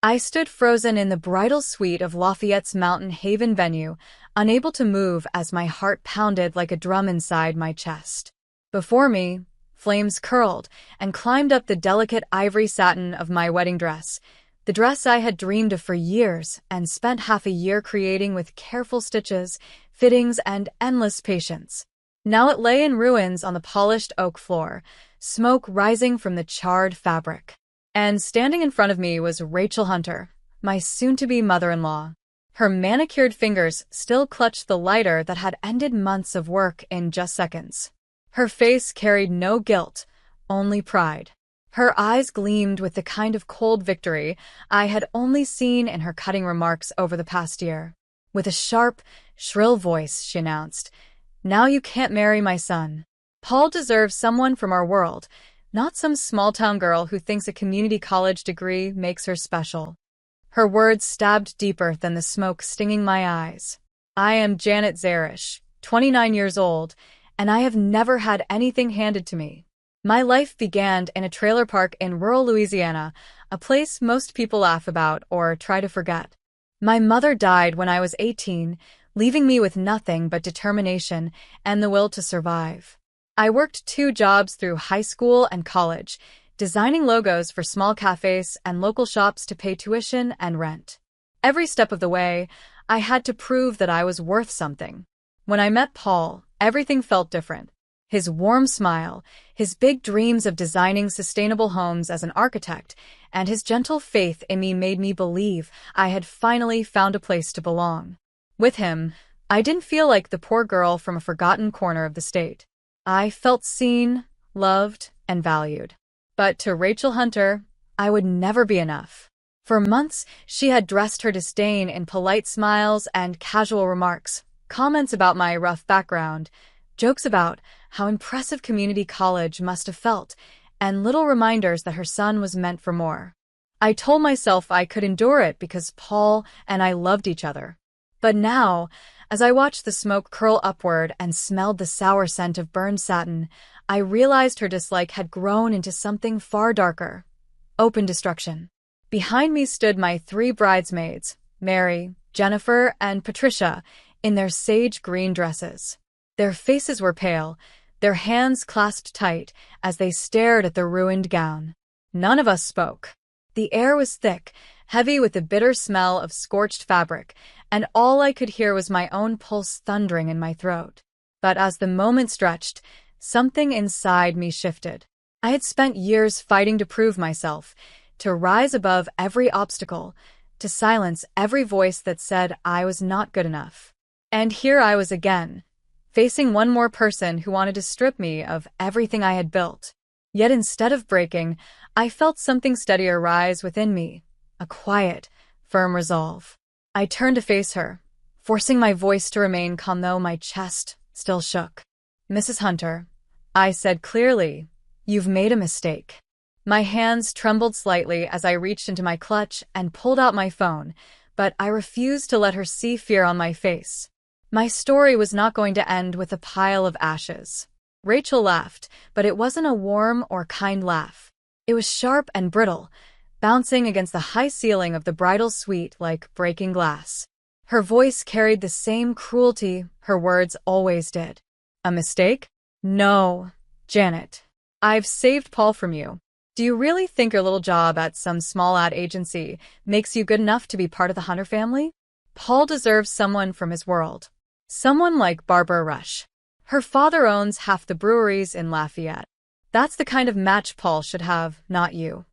I stood frozen in the bridal suite of Lafayette's Mountain Haven venue, unable to move as my heart pounded like a drum inside my chest. Before me, flames curled and climbed up the delicate ivory satin of my wedding dress, the dress I had dreamed of for years and spent half a year creating with careful stitches, fittings, and endless patience. Now it lay in ruins on the polished oak floor, smoke rising from the charred fabric. And standing in front of me was Rachel Hunter, my soon-to-be mother-in-law. Her manicured fingers still clutched the lighter that had ended months of work in just seconds. Her face carried no guilt, only pride. Her eyes gleamed with the kind of cold victory I had only seen in her cutting remarks over the past year. With a sharp, shrill voice, she announced, "Now you can't marry my son. Paul deserves someone from our world, not some small-town girl who thinks a community college degree makes her special." Her words stabbed deeper than the smoke stinging my eyes. I am Janet Zarish, 29 years old, and I have never had anything handed to me. My life began in a trailer park in rural Louisiana, a place most people laugh about or try to forget. My mother died when I was 18, leaving me with nothing but determination and the will to survive. I worked 2 jobs through high school and college, designing logos for small cafes and local shops to pay tuition and rent. Every step of the way, I had to prove that I was worth something. When I met Paul, everything felt different. His warm smile, his big dreams of designing sustainable homes as an architect, and his gentle faith in me made me believe I had finally found a place to belong. With him, I didn't feel like the poor girl from a forgotten corner of the state. I felt seen, loved, and valued. But to Rachel Hunter, I would never be enough. For months, she had dressed her disdain in polite smiles and casual remarks, comments about my rough background, jokes about how impressive community college must have felt, and little reminders that her son was meant for more. I told myself I could endure it because Paul and I loved each other. But now, as I watched the smoke curl upward and smelled the sour scent of burned satin, I realized her dislike had grown into something far darker: open destruction. Behind me stood my 3 bridesmaids, Mary, Jennifer, and Patricia, in their sage green dresses. Their faces were pale, their hands clasped tight as they stared at the ruined gown. None of us spoke. The air was thick, heavy with the bitter smell of scorched fabric, and all I could hear was my own pulse thundering in my throat. But as the moment stretched, something inside me shifted. I had spent years fighting to prove myself, to rise above every obstacle, to silence every voice that said I was not good enough. And here I was again, facing one more person who wanted to strip me of everything I had built. Yet instead of breaking, I felt something steadier rise within me, a quiet, firm resolve. I turned to face her, forcing my voice to remain calm though my chest still shook. "Mrs. Hunter," I said clearly, "you've made a mistake." My hands trembled slightly as I reached into my clutch and pulled out my phone, but I refused to let her see fear on my face. My story was not going to end with a pile of ashes. Rachel laughed, but it wasn't a warm or kind laugh. It was sharp and brittle, bouncing against the high ceiling of the bridal suite like breaking glass. Her voice carried the same cruelty her words always did. "A mistake? No, Janet. I've saved Paul from you. Do you really think your little job at some small ad agency makes you good enough to be part of the Hunter family? Paul deserves someone from his world. Someone like Barbara Rush. Her father owns half the breweries in Lafayette. That's the kind of match Paul should have, not you."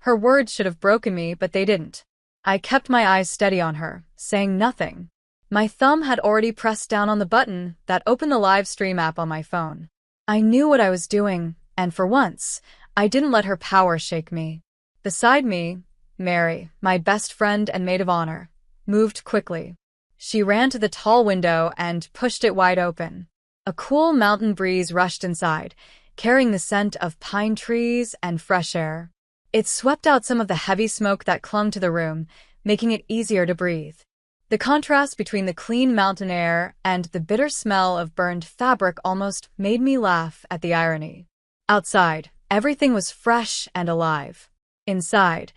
Her words should have broken me, but they didn't. I kept my eyes steady on her, saying nothing. My thumb had already pressed down on the button that opened the live stream app on my phone. I knew what I was doing, and for once, I didn't let her power shake me. Beside me, Mary, my best friend and maid of honor, moved quickly. She ran to the tall window and pushed it wide open. A cool mountain breeze rushed inside, carrying the scent of pine trees and fresh air. It swept out some of the heavy smoke that clung to the room, making it easier to breathe. The contrast between the clean mountain air and the bitter smell of burned fabric almost made me laugh at the irony. Outside, everything was fresh and alive. Inside,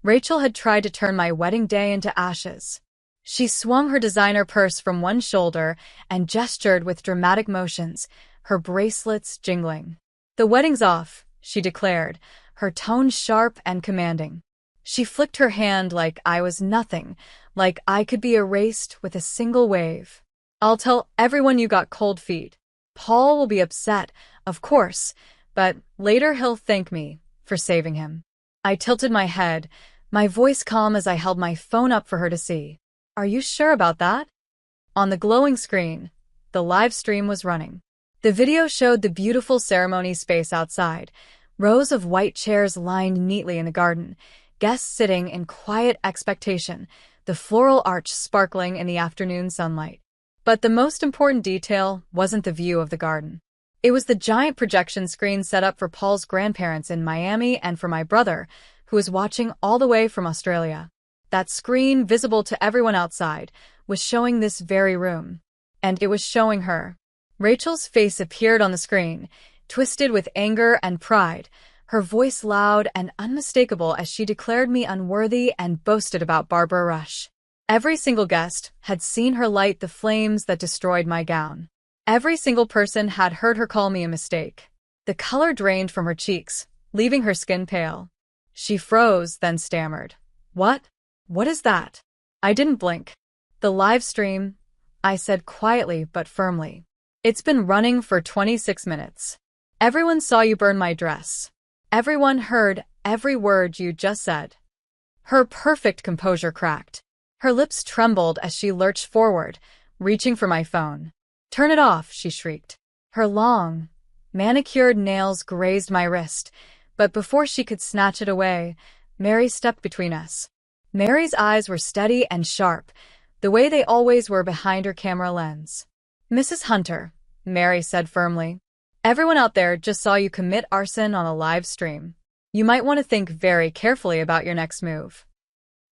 Rachel had tried to turn my wedding day into ashes. She swung her designer purse from one shoulder and gestured with dramatic motions, her bracelets jingling. "The wedding's off," she declared, her tone sharp and commanding. She flicked her hand like I was nothing, like I could be erased with a single wave. "I'll tell everyone you got cold feet. Paul will be upset, of course, but later he'll thank me for saving him." I tilted my head, my voice calm as I held my phone up for her to see. "Are you sure about that?" On the glowing screen, the live stream was running. The video showed the beautiful ceremony space outside, rows of white chairs lined neatly in the garden, guests sitting in quiet expectation, the floral arch sparkling in the afternoon sunlight. But the most important detail wasn't the view of the garden. It was the giant projection screen set up for Paul's grandparents in Miami and for my brother, who was watching all the way from Australia. That screen, visible to everyone outside, was showing this very room. And it was showing her. Rachel's face appeared on the screen, twisted with anger and pride, her voice loud and unmistakable as she declared me unworthy and boasted about Barbara Rush. Every single guest had seen her light the flames that destroyed my gown. Every single person had heard her call me a mistake. The color drained from her cheeks, leaving her skin pale. She froze, then stammered. "What? What is that?" I didn't blink. "The live stream," I said quietly but firmly. "It's been running for 26 minutes. Everyone saw you burn my dress. Everyone heard every word you just said." Her perfect composure cracked. Her lips trembled as she lurched forward, reaching for my phone. "Turn it off," she shrieked. Her long, manicured nails grazed my wrist, but before she could snatch it away, Mary stepped between us. Mary's eyes were steady and sharp, the way they always were behind her camera lens. "Mrs. Hunter," Mary said firmly, "everyone out there just saw you commit arson on a live stream. You might want to think very carefully about your next move."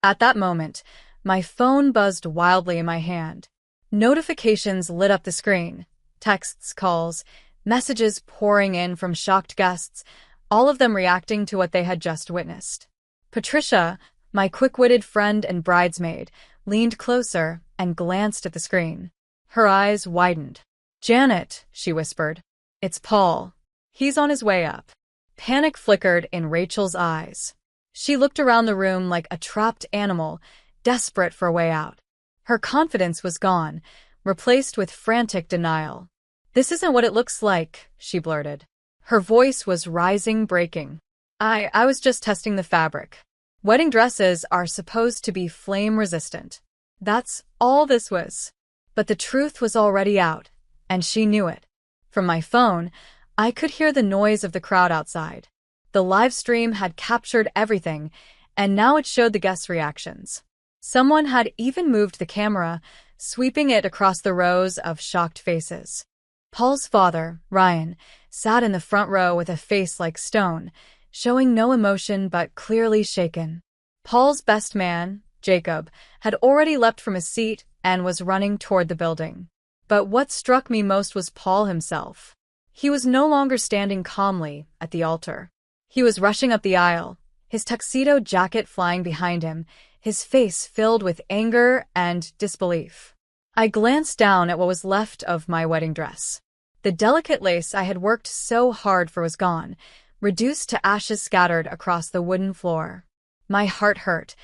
At that moment, my phone buzzed wildly in my hand. Notifications lit up the screen. Texts, calls, messages pouring in from shocked guests, all of them reacting to what they had just witnessed. Patricia, my quick-witted friend and bridesmaid, leaned closer and glanced at the screen. Her eyes widened. "Janet," she whispered, "it's Paul. He's on his way up." Panic flickered in Rachel's eyes. She looked around the room like a trapped animal, desperate for a way out. Her confidence was gone, replaced with frantic denial. "This isn't what it looks like," she blurted. Her voice was rising, breaking. I was just testing the fabric. Wedding dresses are supposed to be flame-resistant. That's all this was." But the truth was already out, and she knew it. From my phone, I could hear the noise of the crowd outside. The live stream had captured everything, and now it showed the guests' reactions. Someone had even moved the camera, sweeping it across the rows of shocked faces. Paul's father, Ryan, sat in the front row with a face like stone, showing no emotion but clearly shaken. Paul's best man, Jacob, had already leapt from his seat and was running toward the building. But what struck me most was Paul himself. He was no longer standing calmly at the altar. He was rushing up the aisle, his tuxedo jacket flying behind him, his face filled with anger and disbelief. I glanced down at what was left of my wedding dress. The delicate lace I had worked so hard for was gone, reduced to ashes scattered across the wooden floor. My heart hurt,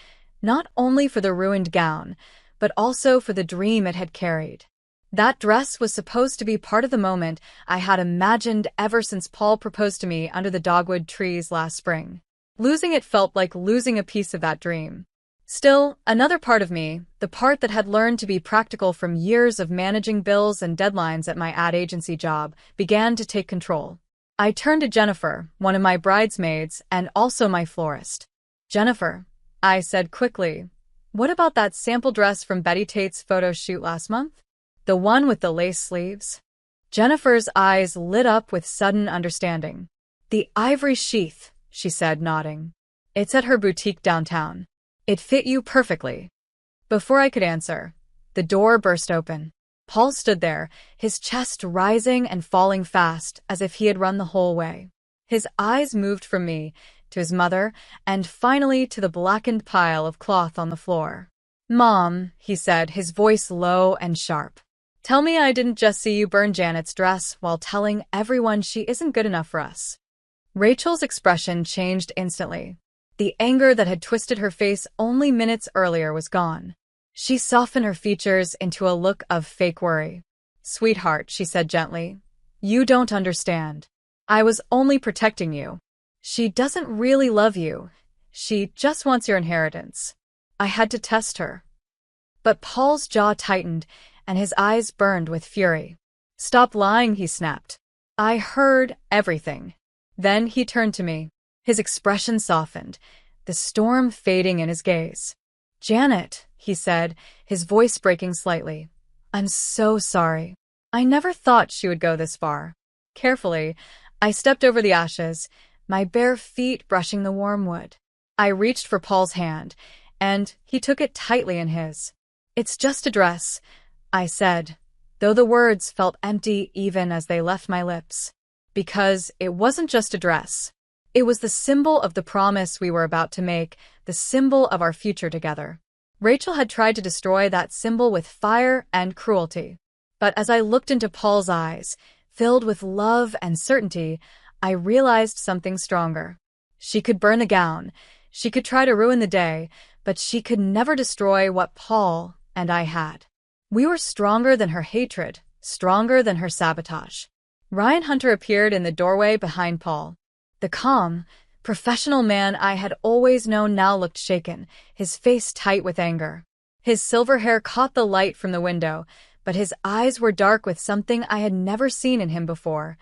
not only for the ruined gown, but also for the dream it had carried. That dress was supposed to be part of the moment I had imagined ever since Paul proposed to me under the dogwood trees last spring. Losing it felt like losing a piece of that dream. Still, another part of me, the part that had learned to be practical from years of managing bills and deadlines at my ad agency job, began to take control. I turned to Jennifer, one of my bridesmaids and also my florist. "Jennifer," I said quickly, "what about that sample dress from Betty Tate's photo shoot last month? The one with the lace sleeves?" Jennifer's eyes lit up with sudden understanding. "The ivory sheath," she said, nodding. "It's at her boutique downtown. It fit you perfectly." Before I could answer, the door burst open. Paul stood there, his chest rising and falling fast as if he had run the whole way. His eyes moved from me, to his mother, and finally to the blackened pile of cloth on the floor. "Mom," he said, his voice low and sharp. "Tell me I didn't just see you burn Janet's dress while telling everyone she isn't good enough for us." Rachel's expression changed instantly. The anger that had twisted her face only minutes earlier was gone. She softened her features into a look of fake worry. "Sweetheart," she said gently, "you don't understand. I was only protecting you. She doesn't really love you. She just wants your inheritance. I had to test her." But Paul's jaw tightened, and his eyes burned with fury. "Stop lying," he snapped. "I heard everything." Then he turned to me. His expression softened, the storm fading in his gaze. "Janet," he said, his voice breaking slightly. "I'm so sorry. I never thought she would go this far." Carefully, I stepped over the ashes, my bare feet brushing the warm wood. I reached for Paul's hand, and he took it tightly in his. "It's just a dress," I said, though the words felt empty even as they left my lips. Because it wasn't just a dress. It was the symbol of the promise we were about to make, the symbol of our future together. Rachel had tried to destroy that symbol with fire and cruelty. But as I looked into Paul's eyes, filled with love and certainty, I realized something stronger. She could burn the gown, she could try to ruin the day, but she could never destroy what Paul and I had. We were stronger than her hatred, stronger than her sabotage. Ryan Hunter appeared in the doorway behind Paul. The calm, professional man I had always known now looked shaken, his face tight with anger. His silver hair caught the light from the window, but his eyes were dark with something I had never seen in him before,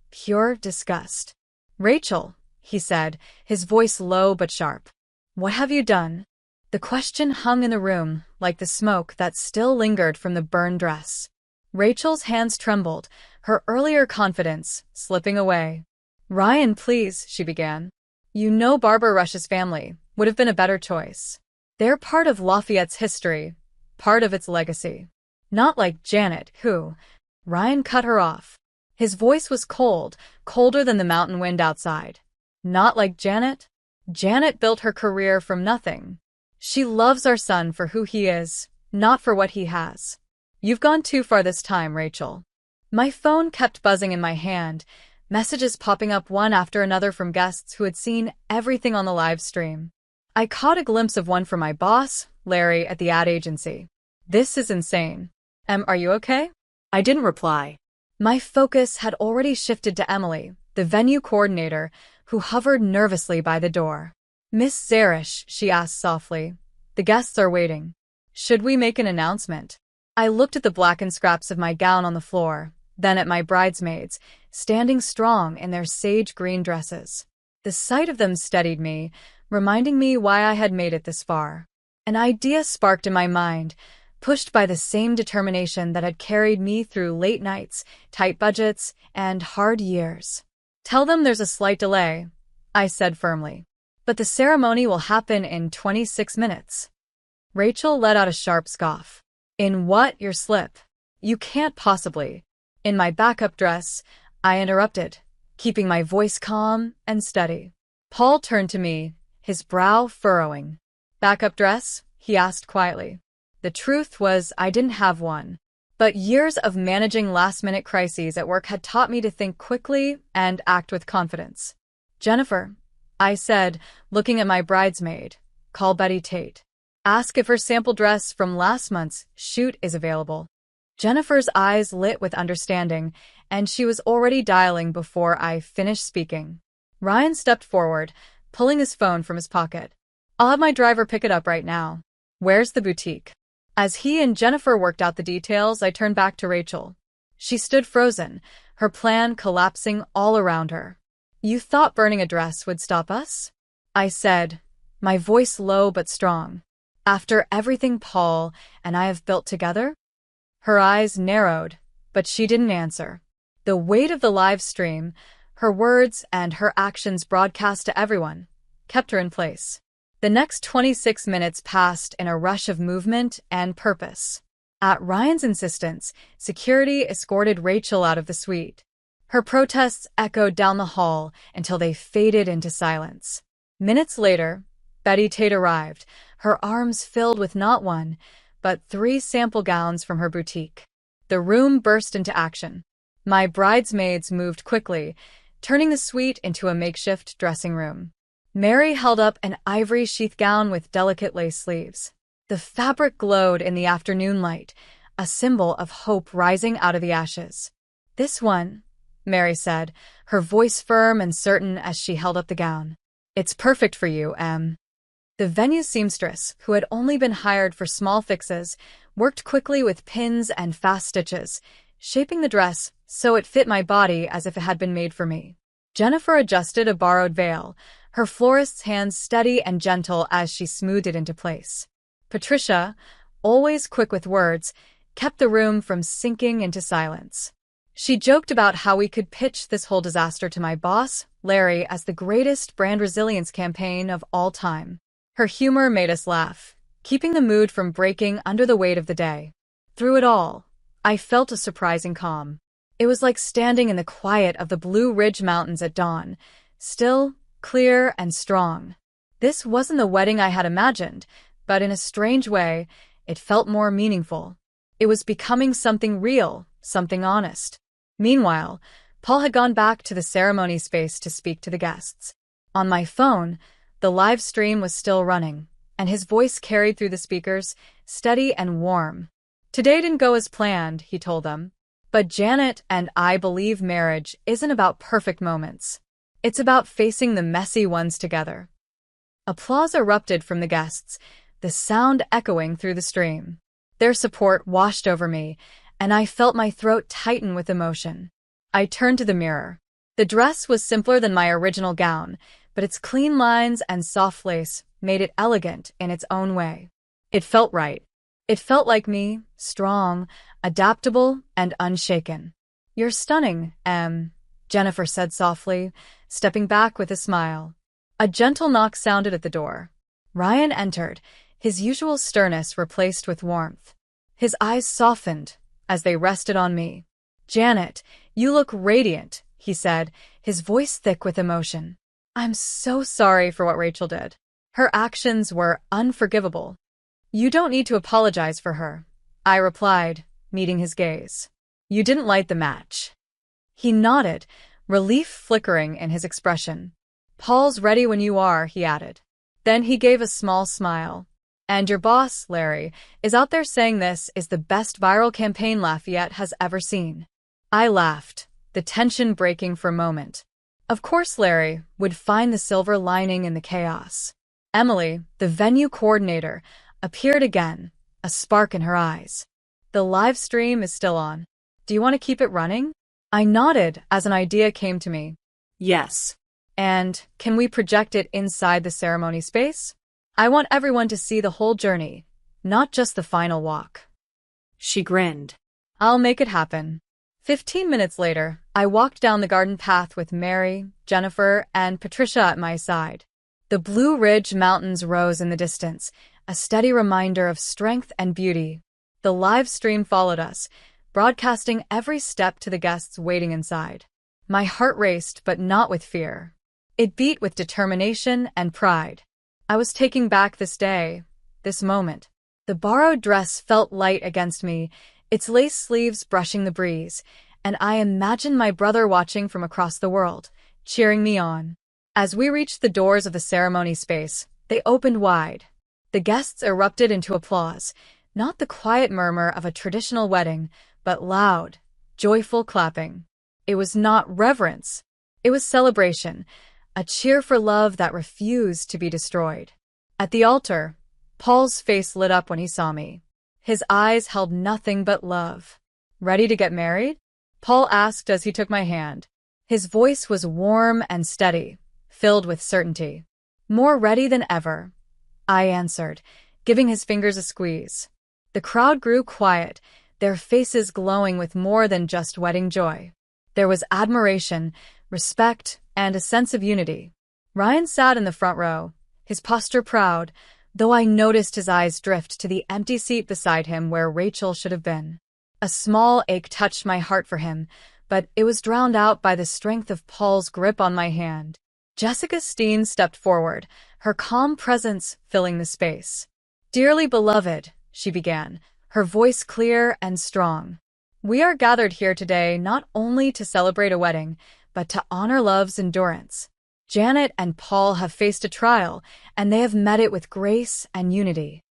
pure disgust. "Rachel," he said, his voice low but sharp. "What have you done?" The question hung in the room, like the smoke that still lingered from the burned dress. Rachel's hands trembled, her earlier confidence slipping away. "Ryan, please," she began. "You know Barbara Rush's family would have been a better choice. They're part of Lafayette's history, part of its legacy. Not like Janet, who—" Ryan cut her off. His voice was cold, colder than the mountain wind outside. "Not like Janet? Janet built her career from nothing. She loves our son for who he is, not for what he has. You've gone too far this time, Rachel." My phone kept buzzing in my hand, messages popping up one after another from guests who had seen everything on the live stream. I caught a glimpse of one from my boss, Larry, at the ad agency. "This is insane. Are you okay?" I didn't reply. My focus had already shifted to Emily, the venue coordinator, who hovered nervously by the door. "Miss Zarish," she asked softly, "the guests are waiting. Should we make an announcement?" I looked at the blackened scraps of my gown on the floor, then at my bridesmaids, standing strong in their sage green dresses. The sight of them steadied me, reminding me why I had made it this far. An idea sparked in my mind, pushed by the same determination that had carried me through late nights, tight budgets, and hard years. "Tell them there's a slight delay," I said firmly. "But the ceremony will happen in 26 minutes. Rachel let out a sharp scoff. "In what, your slip? You can't possibly." "In my backup dress," I interrupted, keeping my voice calm and steady. Paul turned to me, his brow furrowing. "Backup dress?" he asked quietly. The truth was I didn't have one. But years of managing last-minute crises at work had taught me to think quickly and act with confidence. "Jennifer," I said, looking at my bridesmaid, "call Betty Tate. Ask if her sample dress from last month's shoot is available." Jennifer's eyes lit with understanding, and she was already dialing before I finished speaking. Ryan stepped forward, pulling his phone from his pocket. "I'll have my driver pick it up right now. Where's the boutique?" As he and Jennifer worked out the details, I turned back to Rachel. She stood frozen, her plan collapsing all around her. "You thought burning a dress would stop us?" I said, my voice low but strong. "After everything Paul and I have built together?" Her eyes narrowed, but she didn't answer. The weight of the live stream, her words and her actions broadcast to everyone, kept her in place. The next 26 minutes passed in a rush of movement and purpose. At Ryan's insistence, security escorted Rachel out of the suite. Her protests echoed down the hall until they faded into silence. Minutes later, Betty Tate arrived, her arms filled with not one, but 3 sample gowns from her boutique. The room burst into action. My bridesmaids moved quickly, turning the suite into a makeshift dressing room. Mary held up an ivory sheath gown with delicate lace sleeves. The fabric glowed in the afternoon light, a symbol of hope rising out of the ashes. "This one," Mary said, her voice firm and certain as she held up the gown. "It's perfect for you, Em." The venue seamstress, who had only been hired for small fixes, worked quickly with pins and fast stitches, shaping the dress so it fit my body as if it had been made for me. Jennifer adjusted a borrowed veil, her florist's hands steady and gentle as she smoothed it into place. Patricia, always quick with words, kept the room from sinking into silence. She joked about how we could pitch this whole disaster to my boss, Larry, as the greatest brand resilience campaign of all time. Her humor made us laugh, keeping the mood from breaking under the weight of the day. Through it all, I felt a surprising calm. It was like standing in the quiet of the Blue Ridge Mountains at dawn, still, clear, and strong. This wasn't the wedding I had imagined, but in a strange way, it felt more meaningful. It was becoming something real, something honest. Meanwhile, Paul had gone back to the ceremony space to speak to the guests. On my phone, the live stream was still running, and his voice carried through the speakers, steady and warm. "Today didn't go as planned," he told them. "But Janet and I believe marriage isn't about perfect moments. It's about facing the messy ones together." Applause erupted from the guests, the sound echoing through the stream. Their support washed over me, and I felt my throat tighten with emotion. I turned to the mirror. The dress was simpler than my original gown, but its clean lines and soft lace made it elegant in its own way. It felt right. It felt like me, strong, adaptable, and unshaken. "You're stunning, Em," Jennifer said softly, stepping back with a smile. A gentle knock sounded at the door. Ryan entered, his usual sternness replaced with warmth. His eyes softened as they rested on me. "Janet, you look radiant," he said, his voice thick with emotion. "I'm so sorry for what Rachel did. Her actions were unforgivable." "You don't need to apologize for her," I replied, meeting his gaze. "You didn't light the match." He nodded, relief flickering in his expression. "Paul's ready when you are," he added. Then he gave a small smile. "And your boss, Larry, is out there saying this is the best viral campaign Lafayette has ever seen." I laughed, the tension breaking for a moment. Of course Larry would find the silver lining in the chaos. Emily, the venue coordinator, appeared again, a spark in her eyes. "The live stream is still on. Do you want to keep it running?" I nodded as an idea came to me. "Yes. And can we project it inside the ceremony space? I want everyone to see the whole journey, not just the final walk." She grinned. "I'll make it happen." 15 minutes later, I walked down the garden path with Mary, Jennifer, and Patricia at my side. The Blue Ridge Mountains rose in the distance, a steady reminder of strength and beauty. The live stream followed us, broadcasting every step to the guests waiting inside. My heart raced, but not with fear. It beat with determination and pride. I was taking back this day, this moment. The borrowed dress felt light against me, its lace sleeves brushing the breeze, and I imagined my brother watching from across the world, cheering me on. As we reached the doors of the ceremony space, they opened wide. The guests erupted into applause, not the quiet murmur of a traditional wedding, but loud, joyful clapping. It was not reverence. It was celebration, a cheer for love that refused to be destroyed. At the altar, Paul's face lit up when he saw me. His eyes held nothing but love. "Ready to get married?" Paul asked as he took my hand. His voice was warm and steady, filled with certainty. "More ready than ever," I answered, giving his fingers a squeeze. The crowd grew quiet, their faces glowing with more than just wedding joy. There was admiration, respect, and a sense of unity. Ryan sat in the front row, his posture proud, though I noticed his eyes drift to the empty seat beside him where Rachel should have been. A small ache touched my heart for him, but it was drowned out by the strength of Paul's grip on my hand. Jessica Steen stepped forward, her calm presence filling the space. "Dearly beloved," she began, her voice clear and strong. "We are gathered here today not only to celebrate a wedding, but to honor love's endurance. Janet and Paul have faced a trial, and they have met it with grace and unity."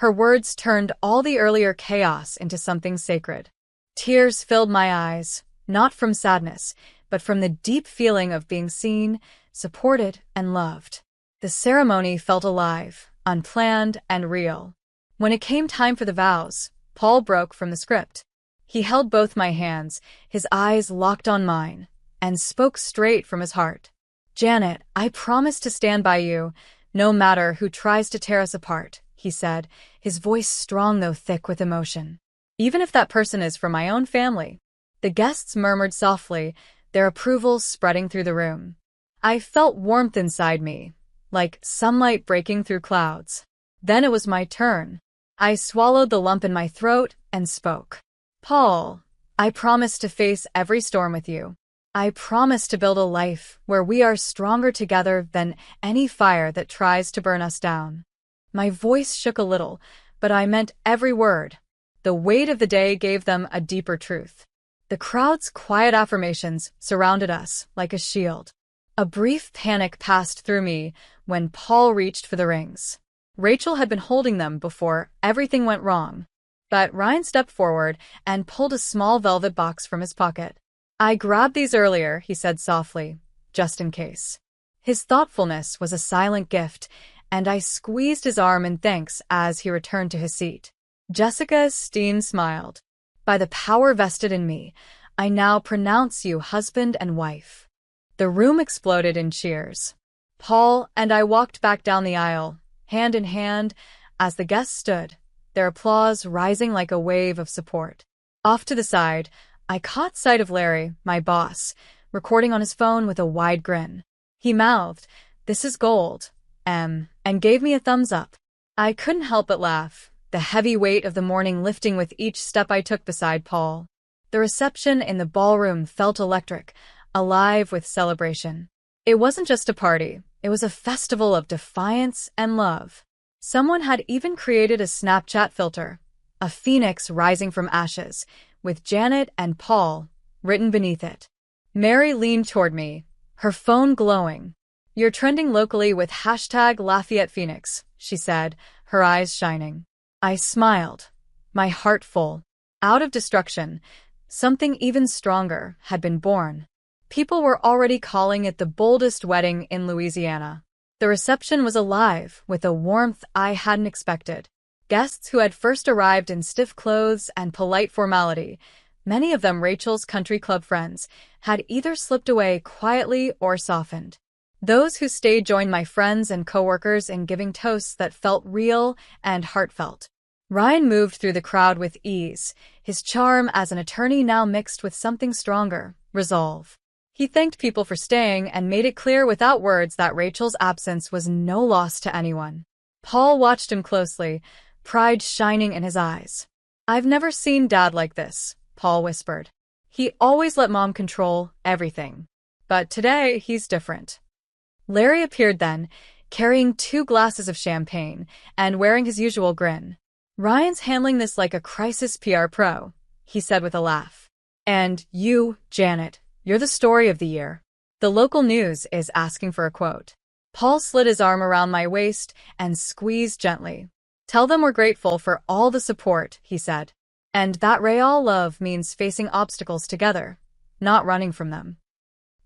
Her words turned all the earlier chaos into something sacred. Tears filled my eyes, not from sadness, but from the deep feeling of being seen, supported, and loved. The ceremony felt alive, unplanned, and real. When it came time for the vows, Paul broke from the script. He held both my hands, his eyes locked on mine, and spoke straight from his heart. "Janet, I promise to stand by you, no matter who tries to tear us apart," he said, his voice strong though thick with emotion. "Even if that person is from my own family." The guests murmured softly, their approval spreading through the room. I felt warmth inside me, like sunlight breaking through clouds. Then it was my turn. I swallowed the lump in my throat and spoke. "Paul, I promise to face every storm with you. I promise to build a life where we are stronger together than any fire that tries to burn us down." My voice shook a little, but I meant every word. The weight of the day gave them a deeper truth. The crowd's quiet affirmations surrounded us like a shield. A brief panic passed through me when Paul reached for the rings. Rachel had been holding them before everything went wrong. But Ryan stepped forward and pulled a small velvet box from his pocket. "I grabbed these earlier," he said softly, "just in case." His thoughtfulness was a silent gift, and I squeezed his arm in thanks as he returned to his seat. Jessica Steen smiled. "By the power vested in me, I now pronounce you husband and wife." The room exploded in cheers. Paul and I walked back down the aisle, hand in hand, as the guests stood, their applause rising like a wave of support. Off to the side, I caught sight of Larry, my boss, recording on his phone with a wide grin. He mouthed, "This is gold, and gave me a thumbs up. I couldn't help but laugh, the heavy weight of the morning lifting with each step I took beside Paul. The reception in the ballroom felt electric, alive with celebration. It wasn't just a party, it was a festival of defiance and love. Someone had even created a Snapchat filter, a phoenix rising from ashes, with Janet and Paul written beneath it. Mary leaned toward me, her phone glowing. "You're trending locally with hashtag Lafayette Phoenix," she said, her eyes shining. I smiled, my heart full. Out of destruction, something even stronger had been born. People were already calling it the boldest wedding in Louisiana. The reception was alive with a warmth I hadn't expected. Guests who had first arrived in stiff clothes and polite formality, many of them Rachel's country club friends, had either slipped away quietly or softened. Those who stayed joined my friends and coworkers in giving toasts that felt real and heartfelt. Ryan moved through the crowd with ease, his charm as an attorney now mixed with something stronger, resolve. He thanked people for staying and made it clear without words that Rachel's absence was no loss to anyone. Paul watched him closely, pride shining in his eyes. "I've never seen Dad like this," Paul whispered. "He always let Mom control everything. But today, he's different." Larry appeared then, carrying 2 glasses of champagne and wearing his usual grin. "Ryan's handling this like a crisis PR pro," he said with a laugh. "And you, Janet, you're the story of the year. The local news is asking for a quote." Paul slid his arm around my waist and squeezed gently. "Tell them we're grateful for all the support," he said. "And that real love means facing obstacles together, not running from them."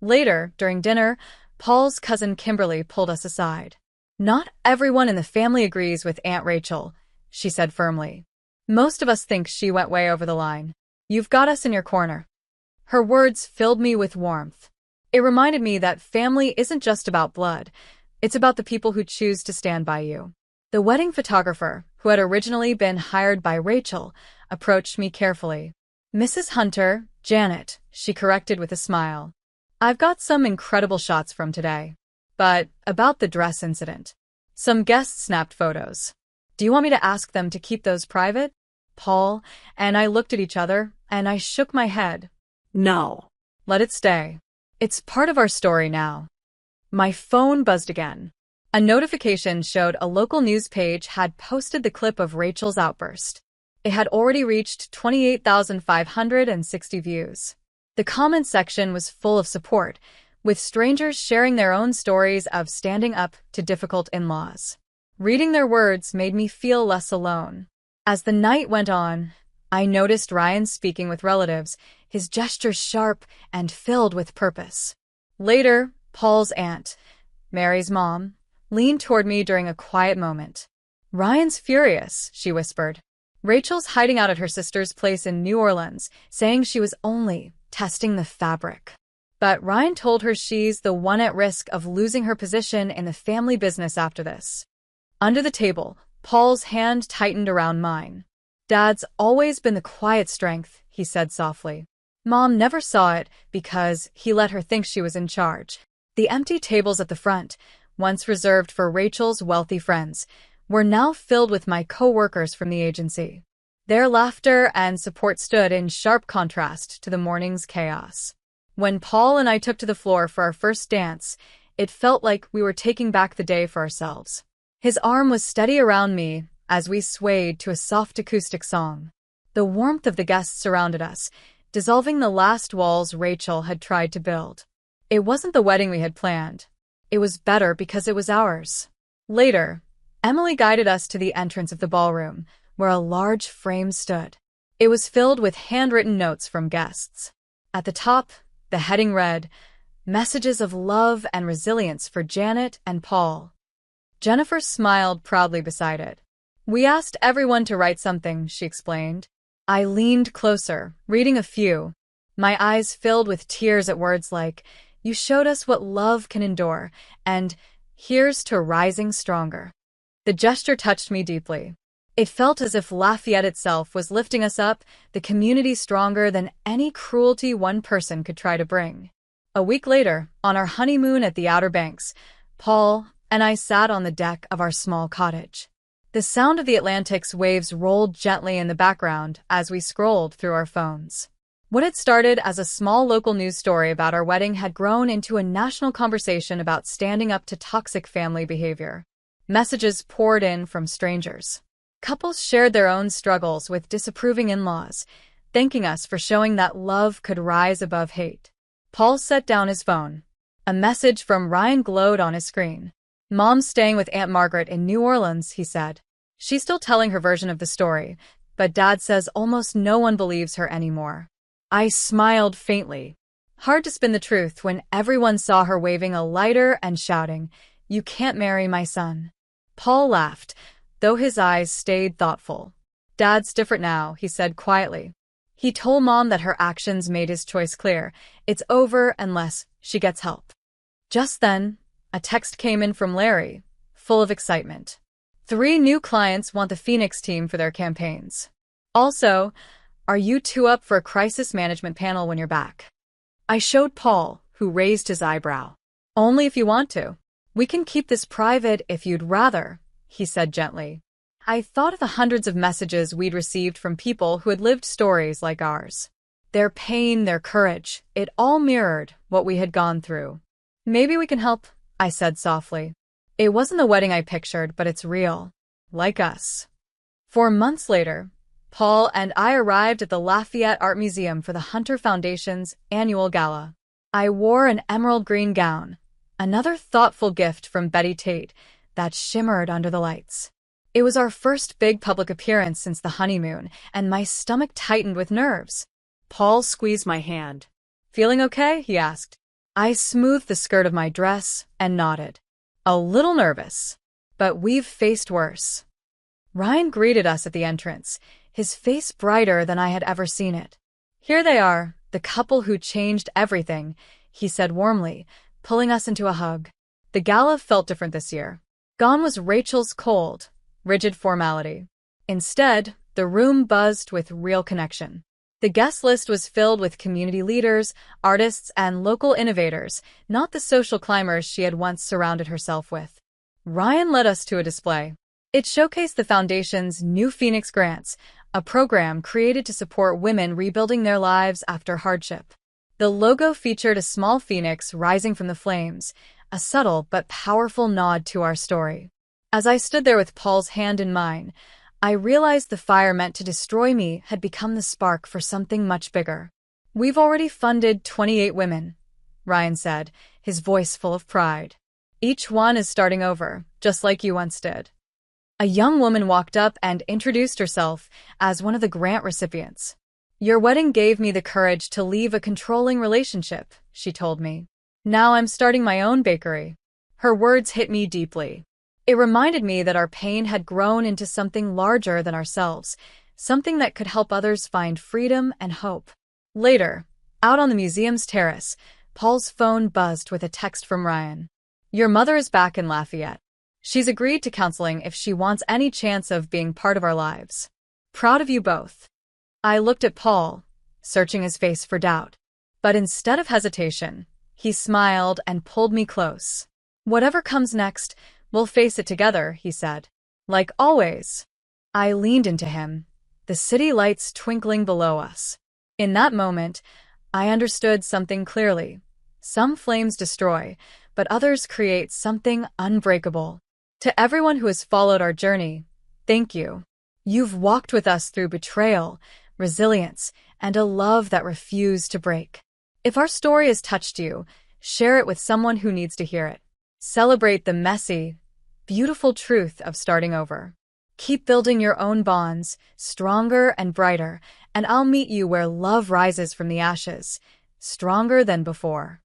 Later, during dinner, Paul's cousin Kimberly pulled us aside. "Not everyone in the family agrees with Aunt Rachel," she said firmly. "Most of us think she went way over the line. You've got us in your corner." Her words filled me with warmth. It reminded me that family isn't just about blood, it's about the people who choose to stand by you. The wedding photographer, who had originally been hired by Rachel, approached me carefully. "Mrs. Hunter, Janet," she corrected with a smile. "I've got some incredible shots from today. But about the dress incident. Some guests snapped photos. Do you want me to ask them to keep those private?" Paul and I looked at each other, and I shook my head. "No. Let it stay. It's part of our story now." My phone buzzed again. A notification showed a local news page had posted the clip of Rachel's outburst. It had already reached 28,560 views. The comment section was full of support, with strangers sharing their own stories of standing up to difficult in-laws. Reading their words made me feel less alone. As the night went on, I noticed Ryan speaking with relatives, his gestures sharp and filled with purpose. Later, Paul's aunt, Mary's mom, leaned toward me during a quiet moment. "Ryan's furious," she whispered. "Rachel's hiding out at her sister's place in New Orleans, saying she was only testing the fabric. But Ryan told her she's the one at risk of losing her position in the family business after this." Under the table, Paul's hand tightened around mine. "Dad's always been the quiet strength," he said softly. "Mom never saw it because he let her think she was in charge." The empty tables at the front, once reserved for Rachel's wealthy friends, were now filled with my co-workers from the agency. Their laughter and support stood in sharp contrast to the morning's chaos. When Paul and I took to the floor for our first dance, it felt like we were taking back the day for ourselves. His arm was steady around me as we swayed to a soft acoustic song. The warmth of the guests surrounded us, dissolving the last walls Rachel had tried to build. It wasn't the wedding we had planned. It was better because it was ours. Later, Emily guided us to the entrance of the ballroom, where a large frame stood. It was filled with handwritten notes from guests. At the top, the heading read, "Messages of love and resilience for Janet and Paul." Jennifer smiled proudly beside it. "We asked everyone to write something," she explained. I leaned closer, reading a few. My eyes filled with tears at words like, "You showed us what love can endure," and "Here's to rising stronger." The gesture touched me deeply. It felt as if Lafayette itself was lifting us up, the community stronger than any cruelty one person could try to bring. A week later, on our honeymoon at the Outer Banks, Paul and I sat on the deck of our small cottage. The sound of the Atlantic's waves rolled gently in the background as we scrolled through our phones. What had started as a small local news story about our wedding had grown into a national conversation about standing up to toxic family behavior. Messages poured in from strangers. Couples shared their own struggles with disapproving in-laws, thanking us for showing that love could rise above hate. Paul set down his phone. A message from Ryan glowed on his screen. "Mom's staying with Aunt Margaret in New Orleans," he said. "She's still telling her version of the story, but Dad says almost no one believes her anymore." I smiled faintly. Hard to spin the truth when everyone saw her waving a lighter and shouting, "You can't marry my son." Paul laughed, though his eyes stayed thoughtful. "Dad's different now," he said quietly. He told Mom that her actions made his choice clear. It's over unless she gets help. Just then, a text came in from Larry, full of excitement. 3 new clients want the Phoenix team for their campaigns. Also, are you two up for a crisis management panel when you're back? I showed Paul, who raised his eyebrow. "Only if you want to. We can keep this private if you'd rather," he said gently. I thought of the hundreds of messages we'd received from people who had lived stories like ours. Their pain, their courage, it all mirrored what we had gone through. "Maybe we can help," I said softly. "It wasn't the wedding I pictured, but it's real. Like us." 4 months later, Paul and I arrived at the Lafayette Art Museum for the Hunter Foundation's annual gala. I wore an emerald green gown, another thoughtful gift from Betty Tate, that shimmered under the lights. It was our first big public appearance since the honeymoon, and my stomach tightened with nerves. Paul squeezed my hand. "Feeling okay?" he asked. I smoothed the skirt of my dress and nodded. "A little nervous, but we've faced worse." Ryan greeted us at the entrance, his face brighter than I had ever seen it. "Here they are, the couple who changed everything," he said warmly, pulling us into a hug. The gala felt different this year. Gone was Rachel's cold, rigid formality. Instead, the room buzzed with real connection. The guest list was filled with community leaders, artists, and local innovators, not the social climbers she had once surrounded herself with. Ryan led us to a display. It showcased the Foundation's new Phoenix Grants, a program created to support women rebuilding their lives after hardship. The logo featured a small phoenix rising from the flames, a subtle but powerful nod to our story. As I stood there with Paul's hand in mine, I realized the fire meant to destroy me had become the spark for something much bigger. "We've already funded 28 women," Ryan said, his voice full of pride. "Each one is starting over, just like you once did." A young woman walked up and introduced herself as one of the grant recipients. "Your wedding gave me the courage to leave a controlling relationship," she told me. "Now I'm starting my own bakery." Her words hit me deeply. It reminded me that our pain had grown into something larger than ourselves, something that could help others find freedom and hope. Later, out on the museum's terrace, Paul's phone buzzed with a text from Ryan. "Your mother is back in Lafayette. She's agreed to counseling if she wants any chance of being part of our lives. Proud of you both." I looked at Paul, searching his face for doubt. But instead of hesitation, he smiled and pulled me close. "Whatever comes next, we'll face it together," he said. "Like always." I leaned into him, the city lights twinkling below us. In that moment, I understood something clearly. Some flames destroy, but others create something unbreakable. To everyone who has followed our journey, thank you. You've walked with us through betrayal, resilience, and a love that refused to break. If our story has touched you, share it with someone who needs to hear it. Celebrate the messy, beautiful truth of starting over. Keep building your own bonds, stronger and brighter, and I'll meet you where love rises from the ashes, stronger than before.